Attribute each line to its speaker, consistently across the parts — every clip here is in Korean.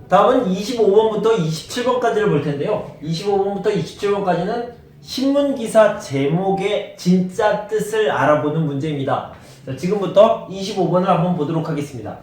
Speaker 1: 다음은 25번부터 27번까지를 볼 텐데요. 25번부터 27번까지는 신문기사 제목의 진짜 뜻을 알아보는 문제입니다. 자, 지금부터 25번을 한번 보도록 하겠습니다.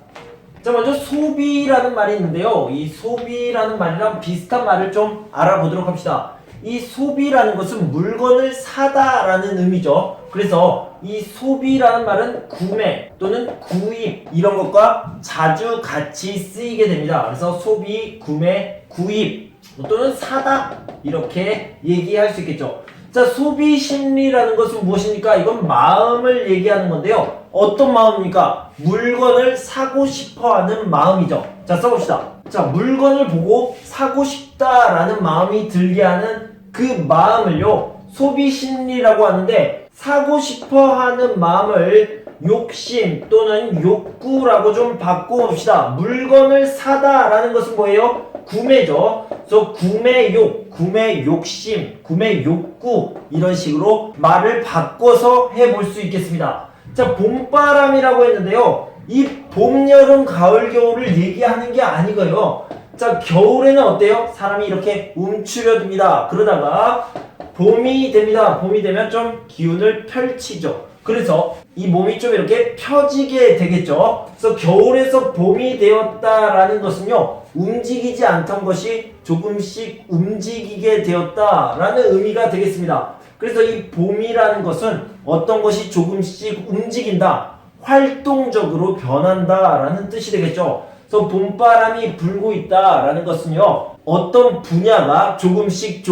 Speaker 1: 자, 먼저 소비라는 말이 있는데요. 이 소비라는 말이랑 비슷한 말을 좀 알아보도록 합시다. 이 소비라는 것은 물건을 사다라는 의미죠. 그래서 이 소비라는 말은 구매 또는 구입 이런 것과 자주 같이 쓰이게 됩니다. 그래서 소비, 구매, 구입 또는 사다 이렇게 얘기할 수 있겠죠. 자, 소비 심리라는 것은 무엇입니까? 이건 마음을 얘기하는 건데요. 어떤 마음입니까? 물건을 사고 싶어 하는 마음이죠. 자, 써봅시다. 자, 물건을 보고 사고 싶다라는 마음이 들게 하는 그 마음을요, 소비 심리라고 하는데, 사고 싶어 하는 마음을 욕심 또는 욕구라고 좀 바꿔봅시다. 물건을 사다라는 것은 뭐예요? 구매죠. 그래서 구매욕, 구매욕심, 구매욕구 이런 식으로 말을 바꿔서 해볼 수 있겠습니다. 자, 봄바람이라고 했는데요. 이 봄, 여름, 가을, 겨울을 얘기하는 게 아니고요. 자, 겨울에는 어때요? 사람이 이렇게 움츠려듭니다. 그러다가 봄이 됩니다. 봄이 되면 좀 기운을 펼치죠. 그래서 이 몸이 좀 이렇게 펴지게 되겠죠. 그래서 겨울에서 봄이 되었다라는 것은요, 움직이지 않던 것이 조금씩 움직이게 되었다라는 의미가 되겠습니다. 그래서 이 봄이라는 것은 어떤 것이 조금씩 움직인다, 활동적으로 변한다라는 뜻이 되겠죠. 그래서 봄바람이 불고 있다라는 것은요, 어떤 분야가 조금씩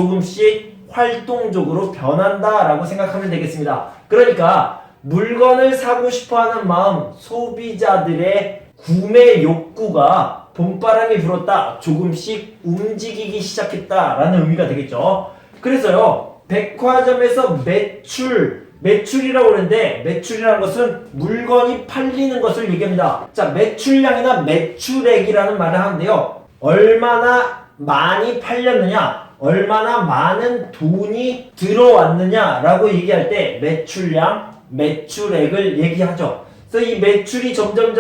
Speaker 1: 활동적으로 변한다라고 생각하면 되겠습니다. 그러니까 물건을 사고 싶어하는 마음, 소비자들의 구매 욕구가 봄바람이 불었다, 조금씩 움직이기 시작했다라는 의미가 되겠죠. 그래서요, 백화점에서 매출이라고 그러는데, 매출이라는 것은 물건이 팔리는 것을 얘기합니다. 자, 매출량이나 매출액이라는 말을 하는데요, 얼마나 많이 팔렸느냐, 얼마나 많은 돈이 들어왔느냐라고 얘기할 때 매출량, 매출액을 얘기하죠. 그래서 이 매출이 점점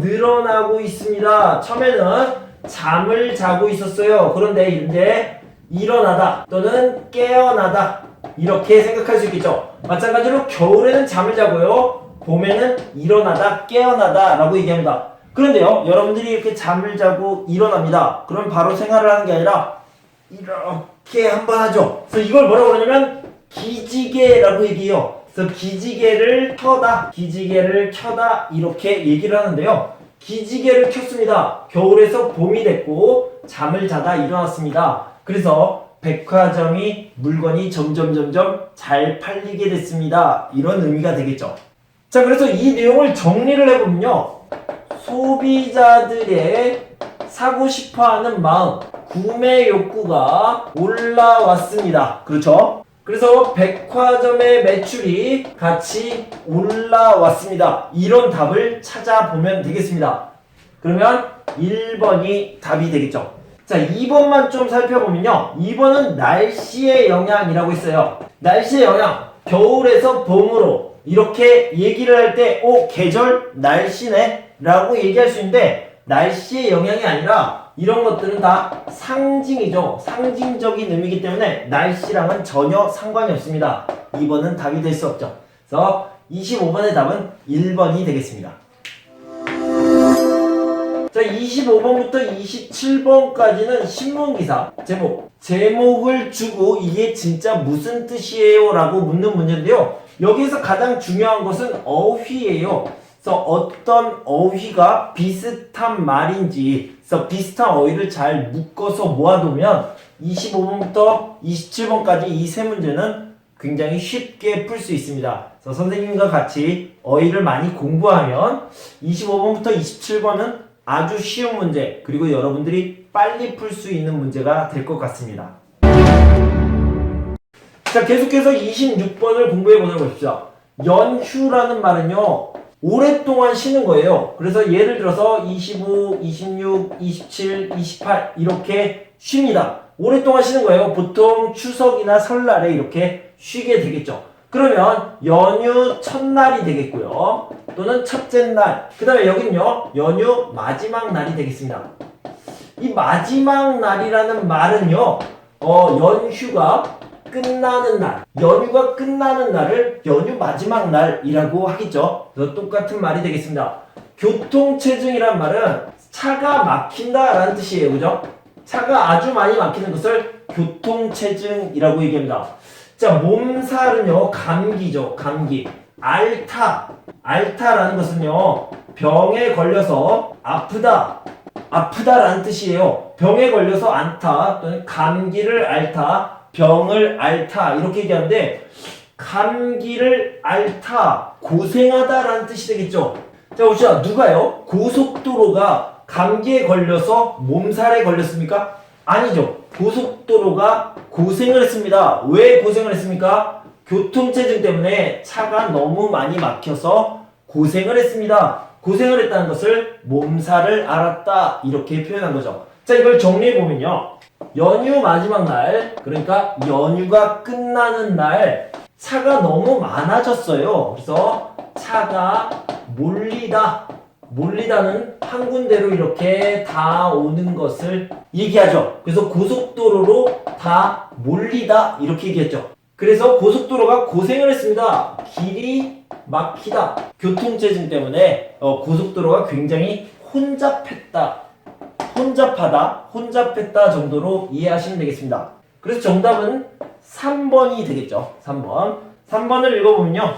Speaker 1: 늘어나고 있습니다. 처음에는 잠을 자고 있었어요. 그런데 이제 일어나다 또는 깨어나다 이렇게 생각할 수 있겠죠. 마찬가지로 겨울에는 잠을 자고요, 봄에는 일어나다, 깨어나다 라고 얘기합니다. 그런데요, 여러분들이 이렇게 잠을 자고 일어납니다. 그럼 바로 생활을 하는 게 아니라 이렇게 한번 하죠. 그래서 이걸 뭐라고 그러냐면 기지개라고 얘기해요. 그래서 기지개를 켜다 이렇게 얘기를 하는데요. 기지개를 켰습니다. 겨울에서 봄이 됐고 잠을 자다 일어났습니다. 그래서 백화점이 물건이 점점 잘 팔리게 됐습니다. 이런 의미가 되겠죠. 자, 그래서 이 내용을 정리를 해보면요, 소비자들의 사고 싶어하는 마음, 구매 욕구가 올라왔습니다. 그렇죠? 그래서 백화점의 매출이 같이 올라왔습니다. 이런 답을 찾아보면 되겠습니다. 그러면 1번이 답이 되겠죠. 자, 2번만 좀 살펴보면요, 2번은 날씨의 영향이라고 있어요. 날씨의 영향, 겨울에서 봄으로 이렇게 얘기를 할 때 계절, 날씨네 라고 얘기할 수 있는데, 날씨의 영향이 아니라 이런 것들은 다 상징이죠. 상징적인 의미이기 때문에 날씨랑은 전혀 상관이 없습니다. 2번은 답이 될 수 없죠. 그래서 25번의 답은 1번이 되겠습니다. 자, 25번부터 27번까지는 신문기사 제목을 주고 이게 진짜 무슨 뜻이에요? 라고 묻는 문제인데요. 여기에서 가장 중요한 것은 어휘예요. 그래서 어떤 어휘가 비슷한 말인지, 그래서 비슷한 어휘를 잘 묶어서 모아두면 25번부터 27번까지 이 세 문제는 굉장히 쉽게 풀 수 있습니다. 그래서 선생님과 같이 어휘를 많이 공부하면 25번부터 27번은 아주 쉬운 문제, 그리고 여러분들이 빨리 풀 수 있는 문제가 될 것 같습니다. 자, 계속해서 26번을 공부해 보도록 합시다. 연휴라는 말은요, 오랫동안 쉬는 거예요. 그래서 예를 들어서 25, 26, 27, 28 이렇게 쉽니다. 오랫동안 쉬는 거예요. 보통 추석이나 설날에 이렇게 쉬게 되겠죠. 그러면 연휴 첫날이 되겠고요. 또는 첫째 날. 그 다음에 여기는요, 연휴 마지막 날이 되겠습니다. 이 마지막 날이라는 말은요, 연휴가 끝나는 날, 연휴가 끝나는 날을 연휴 마지막 날이라고 하겠죠. 그래서 똑같은 말이 되겠습니다. 교통체증이란 말은 차가 막힌다 라는 뜻이에요. 그죠? 차가 아주 많이 막히는 것을 교통체증이라고 얘기합니다. 자, 몸살은요, 감기죠. 감기. 앓다라는 것은요, 병에 걸려서 아프다라는 뜻이에요. 병에 걸려서 앓다 또는 감기를 앓다, 병을 앓다 이렇게 얘기하는데, 감기를 앓다, 고생하다라는 뜻이 되겠죠. 자, 봅시다. 누가요? 고속도로가 감기에 걸려서 몸살에 걸렸습니까? 아니죠. 고속도로가 고생을 했습니다. 왜 고생을 했습니까? 교통체증 때문에 차가 너무 많이 막혀서 고생을 했습니다. 고생을 했다는 것을 몸살을 앓았다 이렇게 표현한 거죠. 자, 이걸 정리해보면요, 연휴 마지막 날, 그러니까 연휴가 끝나는 날 차가 너무 많아졌어요. 그래서 차가 몰리다는 한 군데로 이렇게 다 오는 것을 얘기하죠. 그래서 고속도로로 다 몰리다 이렇게 얘기했죠. 그래서 고속도로가 고생을 했습니다. 길이 막히다. 교통체증 때문에 고속도로가 굉장히 혼잡했다 정도로 이해하시면 되겠습니다. 그래서 정답은 3번이 되겠죠. 3번을 읽어보면요,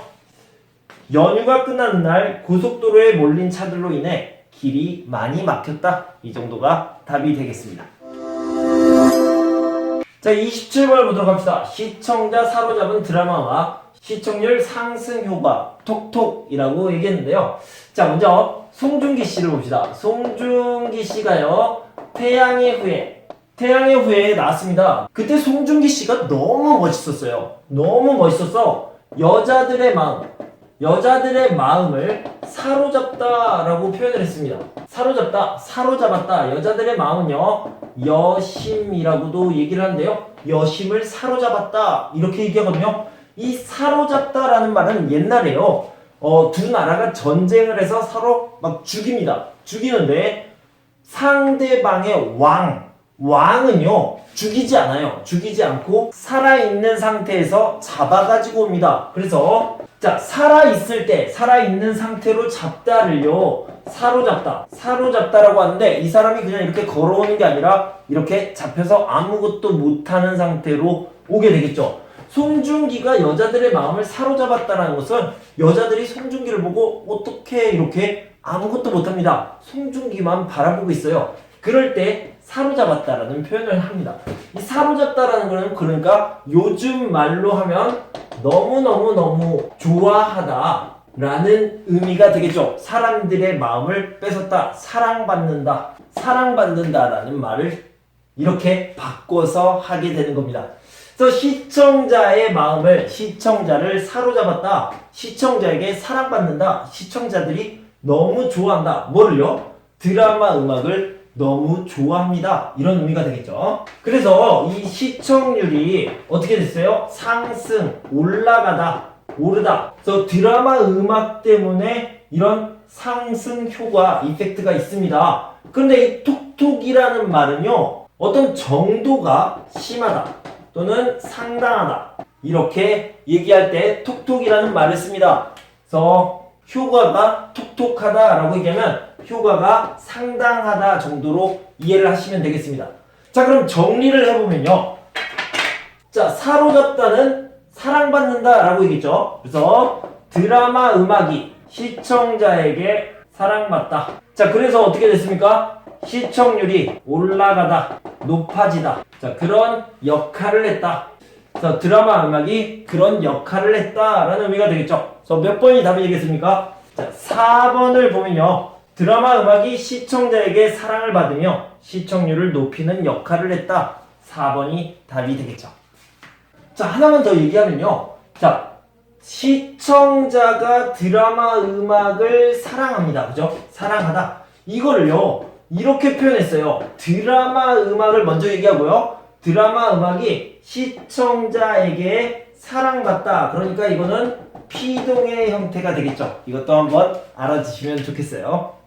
Speaker 1: 연휴가 끝나는 날 고속도로에 몰린 차들로 인해 길이 많이 막혔다. 이 정도가 답이 되겠습니다. 자, 27번을 보도록 합시다. 시청자 사로잡은 드라마와 시청률 상승 효과 톡톡이라고 얘기했는데요. 자, 먼저 송중기 씨를 봅시다. 송중기 씨가요, 태양의 후예에 나왔습니다. 그때 송중기 씨가 너무 멋있었어요. 너무 멋있어서 여자들의 마음을 사로잡다라고 표현을 했습니다. 사로잡았다. 여자들의 마음은요, 여심이라고도 얘기를 하는데요. 여심을 사로잡았다 이렇게 얘기하거든요. 이 사로잡다라는 말은 옛날에요, 두 나라가 전쟁을 해서 서로 막 죽입니다. 죽이는데 상대방의 왕은요, 죽이지 않아요. 죽이지 않고 살아있는 상태에서 잡아가지고 옵니다. 그래서 자, 살아있는 상태로 잡다를요, 사로잡다라고 하는데, 이 사람이 그냥 이렇게 걸어오는 게 아니라 이렇게 잡혀서 아무것도 못하는 상태로 오게 되겠죠. 송중기가 여자들의 마음을 사로잡았다는 것은 여자들이 송중기를 보고 어떻게 이렇게 아무것도 못합니다. 송중기만 바라보고 있어요. 그럴 때 사로잡았다라는 표현을 합니다. 이 사로잡다라는 거는 그러니까 요즘 말로 하면 너무 좋아하다 라는 의미가 되겠죠. 사람들의 마음을 뺏었다, 사랑받는다라는 말을 이렇게 바꿔서 하게 되는 겁니다. 그래서 시청자를 사로잡았다, 시청자에게 사랑받는다, 시청자들이 너무 좋아한다. 뭐를요? 드라마 음악을 너무 좋아합니다. 이런 의미가 되겠죠. 그래서 이 시청률이 어떻게 됐어요? 상승, 오르다. 그래서 드라마 음악 때문에 이런 상승 효과, 이펙트가 있습니다. 그런데 이 톡톡이라는 말은요, 어떤 정도가 심하다 또는 상당하다 이렇게 얘기할 때 톡톡이라는 말을 씁니다. 그래서 효과가 톡톡하다라고 얘기하면 효과가 상당하다 정도로 이해를 하시면 되겠습니다. 자, 그럼 정리를 해보면요, 자, 사로잡다는 사랑받는다라고 얘기했죠. 그래서 드라마 음악이 시청자에게 사랑받다. 자, 그래서 어떻게 됐습니까? 시청률이 올라가다, 높아지다. 자, 그런 역할을 했다. 그래서 드라마 음악이 그런 역할을 했다라는 의미가 되겠죠. 그래서 몇 번이 답이 되겠습니까? 자, 4번을 보면요, 드라마 음악이 시청자에게 사랑을 받으며 시청률을 높이는 역할을 했다. 4번이 답이 되겠죠. 자, 하나만 더 얘기하면요, 자, 시청자가 드라마 음악을 사랑합니다. 그죠? 사랑하다. 이거를요, 이렇게 표현했어요. 드라마 음악을 먼저 얘기하고요, 드라마 음악이 시청자에게 사랑받다. 그러니까 이거는 피동의 형태가 되겠죠. 이것도 한번 알아주시면 좋겠어요.